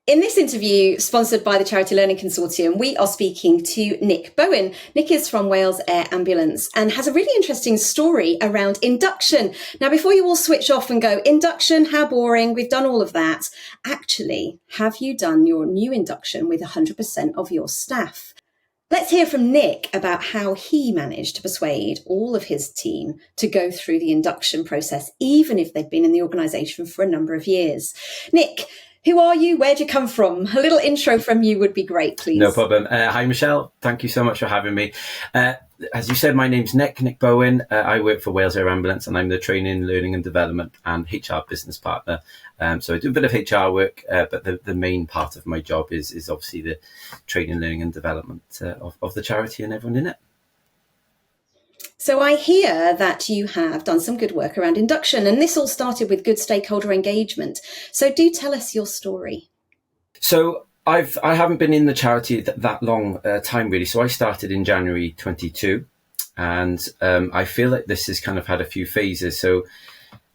In this interview, sponsored by the Charity Learning Consortium, we are speaking to Nick Bowen. Nick is from Wales Air Ambulance and has a really interesting story around induction. Now, before you all switch off and go, induction, how boring, we've done all of that. Actually, have you done your new induction with 100% of your staff? Let's hear from Nick about how he managed to persuade all of his team to go through the induction process, even if they've been in the organisation for a number of years. Nick, who are you? Where'd you come from? A little intro from you would be great, please. No problem. Hi, Michelle. Thank you so much for having me. As you said, my name's Nick Bowen. I work for Wales Air Ambulance and I'm the Training, Learning and Development and HR business partner. So I do a bit of HR work, but the main part of my job is obviously the training, learning and development of the charity and everyone in it. So I hear that you have done some good work around induction, and this all started with good stakeholder engagement. So do tell us your story. So I haven't been in the charity that long time really. So I started in January 22, and I feel like this has kind of had a few phases. So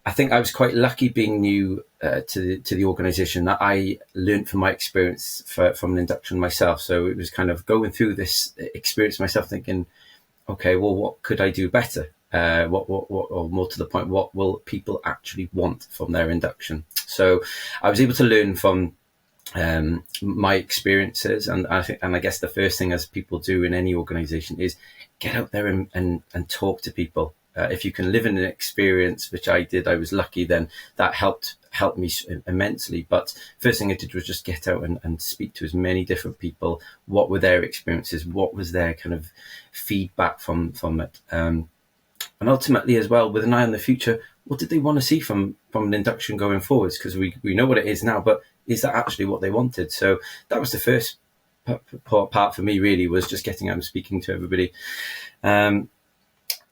I think I was quite lucky being new to the organisation, that I learned from my experience from an induction myself. So it was kind of going through this experience myself, thinking, okay, well, what could I do better? Or more to the point, what will people actually want from their induction? So I was able to learn from my experiences, and I guess the first thing, as people do in any organisation, is get out there and talk to people. If you can live in an experience, which I did, I was lucky, then that helped me immensely. But first thing I did was just get out and speak to as many different people. What were their experiences? What was their kind of feedback from it? And ultimately as well, with an eye on the future, what did they want to see from an induction going forwards? Because we know what it is now, but is that actually what they wanted? So that was the first part for me, really, was just getting out and speaking to everybody.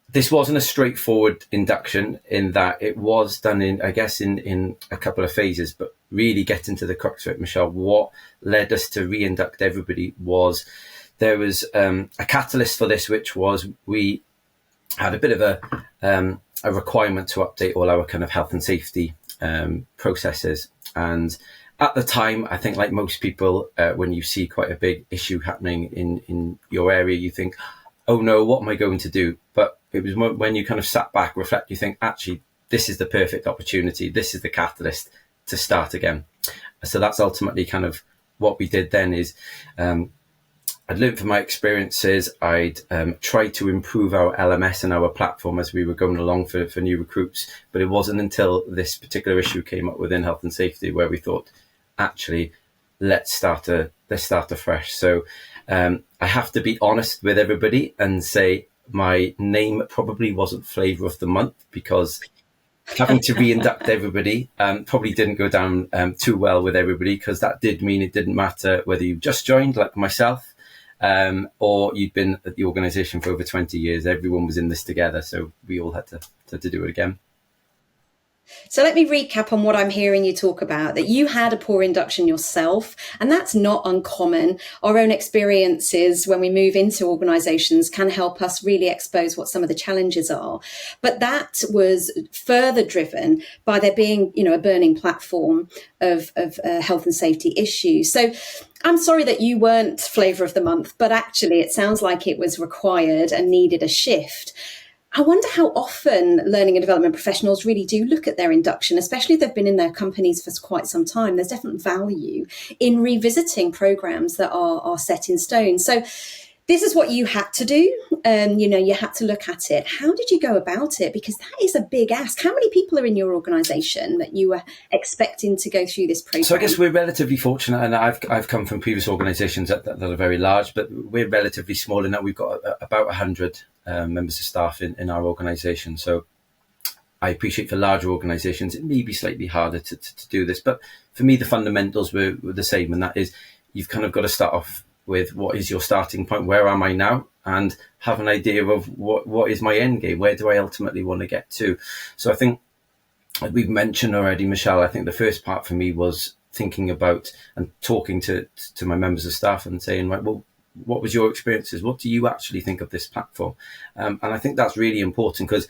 This wasn't a straightforward induction in that it was done in a couple of phases, but really getting to the crux of it, Michelle, what led us to re-induct everybody was there was a catalyst for this, which was we had a bit of a requirement to update all our kind of health and safety processes. And at the time, I think like most people, when you see quite a big issue happening in your area, you think, oh no, what am I going to do? But it was when you kind of sat back, reflect, you think, actually, this is the perfect opportunity. This is the catalyst to start again. So that's ultimately kind of what we did then is I'd learned from my experiences. I'd tried to improve our LMS and our platform as we were going along for new recruits. But it wasn't until this particular issue came up within health and safety where we thought, actually, let's start afresh. So I have to be honest with everybody and say my name probably wasn't flavour of the month, because having to re-induct everybody probably didn't go down too well with everybody, because that did mean it didn't matter whether you just joined like myself or you'd been at the organisation for over 20 years. Everyone was in this together, so we all had to do it again. So let me recap on what I'm hearing you talk about, that you had a poor induction yourself, and that's not uncommon. Our own experiences when we move into organisations can help us really expose what some of the challenges are. But that was further driven by there being, a burning platform of health and safety issues. So I'm sorry that you weren't flavour of the month, but actually it sounds like it was required and needed a shift. I wonder how often learning and development professionals really do look at their induction, especially if they've been in their companies for quite some time. There's definite value in revisiting programs that are set in stone. So this is what you had to do. You had to look at it. How did you go about it? Because that is a big ask. How many people are in your organisation that you were expecting to go through this program? So I guess we're relatively fortunate, and I've come from previous organisations that are very large, but we're relatively small in that we've got about 100 members of staff in our organisation. So I appreciate for larger organisations, it may be slightly harder to do this, but for me, the fundamentals were the same, and that is you've kind of got to start off with what is your starting point, where am I now, and have an idea of what is my end game, where do I ultimately want to get to. So I think, like we've mentioned already, Michelle, I think the first part for me was thinking about and talking to my members of staff and saying, right, well, what was your experiences? What do you actually think of this platform? And I think that's really important, because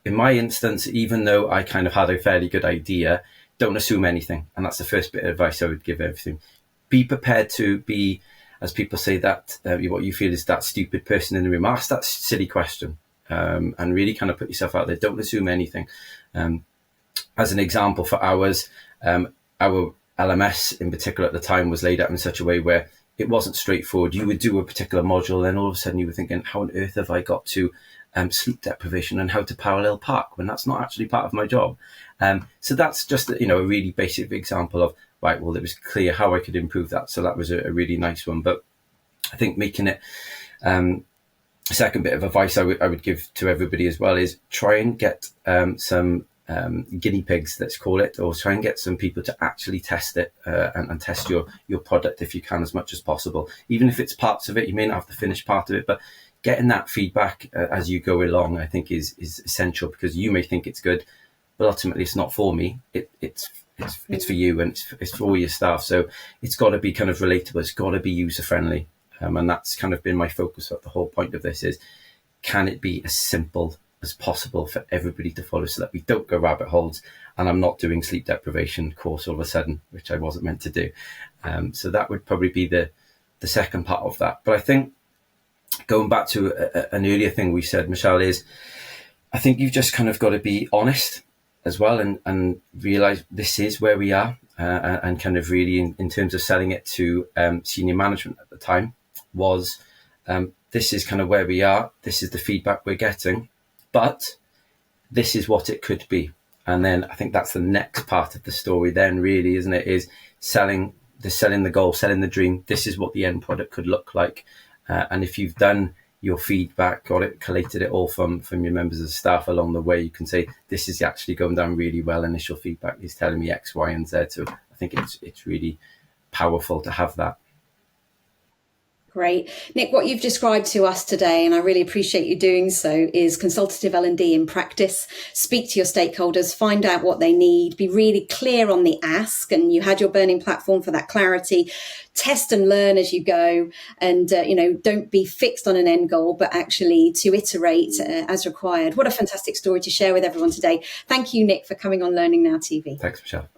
in my instance, even though I kind of had a fairly good idea, don't assume anything. And that's the first bit of advice I would give everything. Be prepared to be, as people say, that what you feel is that stupid person in the room. Ask that silly question, and really kind of put yourself out there. Don't assume anything. As an example, for ours, our LMS in particular at the time was laid out in such a way where it wasn't straightforward. You would do a particular module, then all of a sudden you were thinking, how on earth have I got to sleep deprivation and how to parallel park when that's not actually part of my job? So that's just, a really basic example of, right, well, it was clear how I could improve that. So that was a really nice one. But I think making it, a second bit of advice I would give to everybody as well is try and get some guinea pigs, let's call it, or try and get some people to actually test it and test your product if you can, as much as possible. Even if it's parts of it, you may not have the finished part of it, but getting that feedback as you go along, I think is essential, because you may think it's good, but ultimately it's not for me. It's for you, and it's for all your staff. So it's got to be kind of relatable. It's got to be user friendly, and that's kind of been my focus. The whole point of this is, can it be as simple as possible for everybody to follow, so that we don't go rabbit holes, and I'm not doing sleep deprivation course all of a sudden, which I wasn't meant to do. So that would probably be the second part of that. But I think going back to an earlier thing we said, Michelle, is I think you've just kind of got to be honest as well, and realize this is where we are, and kind of really in terms of selling it to senior management at the time was, this is kind of where we are. This is the feedback we're getting. But this is what it could be. And then I think that's the next part of the story then, really, isn't it? Is selling the goal, selling the dream. This is what the end product could look like. And if you've done your feedback, got it, collated it all from your members of staff along the way, you can say, this is actually going down really well. Initial feedback is telling me X, Y, and Z. So I think it's really powerful to have that. Great. Nick, what you've described to us today, and I really appreciate you doing so, is consultative L&D in practice. Speak to your stakeholders, find out what they need, be really clear on the ask, and you had your burning platform for that clarity. Test and learn as you go, and don't be fixed on an end goal, but actually to iterate as required. What a fantastic story to share with everyone today. Thank you, Nick, for coming on Learning Now TV. Thanks, Michelle.